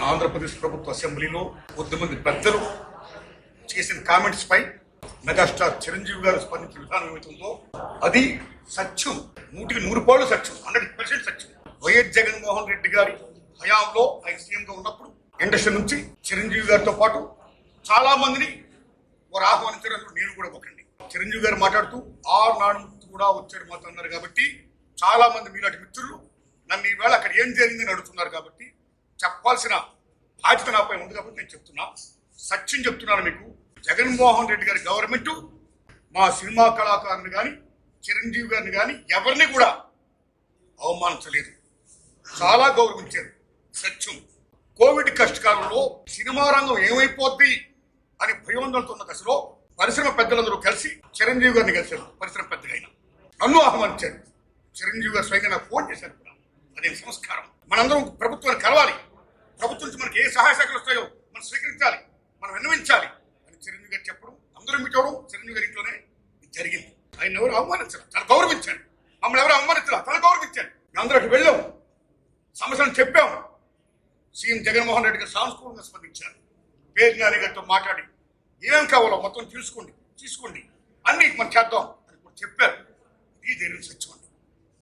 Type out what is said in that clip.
ఆంధ్రప్రదేశ్ ప్రభుత్వ అసెంబ్లీలో కొద్దిమంది పెద్దలు చేసిన కామెంట్స్ పై మెగాస్టార్ చిరంజీవి గారు స్పందించిన విధానం ఏమవుతుందో అది సత్యం, 100% సత్యం, 100% సత్యం. వైఎస్ జగన్మోహన్ రెడ్డి గారి హయాంలో ఆయన సీఎంగా ఉన్నప్పుడు ఇండస్ట్రీ నుంచి చిరంజీవి గారితో పాటు చాలా మందిని వారు ఆహ్వానించారు. నేను కూడా ఒకండి. చిరంజీవి గారు మాట్లాడుతూ నాడు కూడా వచ్చాడు మాతో అన్నారు. కాబట్టి చాలా మంది మీలాంటి మిత్రులు నన్ను ఈవేళ అక్కడ ఏం జరిగిందని అడుగుతున్నారు. కాబట్టి చెప్పాల్సిన బాధ్యత నాపై ఉంది. కాబట్టి నేను చెప్తున్నా, సత్యం చెప్తున్నాను మీకు. జగన్మోహన్ రెడ్డి గారి గవర్నమెంట్ మా సినిమా కళాకారుని కానీ చిరంజీవి గారిని కానీ ఎవరిని కూడా అవమానించలేదు, చాలా గౌరవించారు. సత్యం. కోవిడ్ కష్టకాలంలో సినిమా రంగం ఏమైపోద్ది అని భయోందనతో ఉన్న దశలో పరిశ్రమ పెద్దలందరూ కలిసి చిరంజీవి గారిని కలిశారు. పరిశ్రమ పెద్దలైనా నన్ను ఆహ్వానించారు. చిరంజీవి గారు స్వయంగా నాకు ఫోన్ చేశారు కూడా. అదే సంస్కారం. మనందరం ప్రభుత్వాన్ని కలవాలి, ప్రభుత్వం నుంచి మనకి ఏ సహాయ శాఖలు వస్తాయో మనం స్వీకరించాలి, మనం విన్నవించాలి అని చిరంజీవి గారు చెప్పడం, అందరూ మీటవడం చిరంజీవి గారి ఇంట్లోనే జరిగింది. ఆయన ఎవరు అవమానించారు, చాలా గౌరవించారు. మమ్మల్ని ఎవరు అవమానించారు, చాలా గౌరవించారు. అందరూ అక్కడికి వెళ్ళాము, సమస్యలను చెప్పాము. సీఎం జగన్మోహన్ రెడ్డి గారు సాంస్కృతికంగా స్పందించారు. పేరు నాని గారితో మాట్లాడి ఏం కావాలో మొత్తం తీసుకోండి అన్ని మనం చేద్దాం అని చెప్పారు. ఇది జరిగిన సత్యం.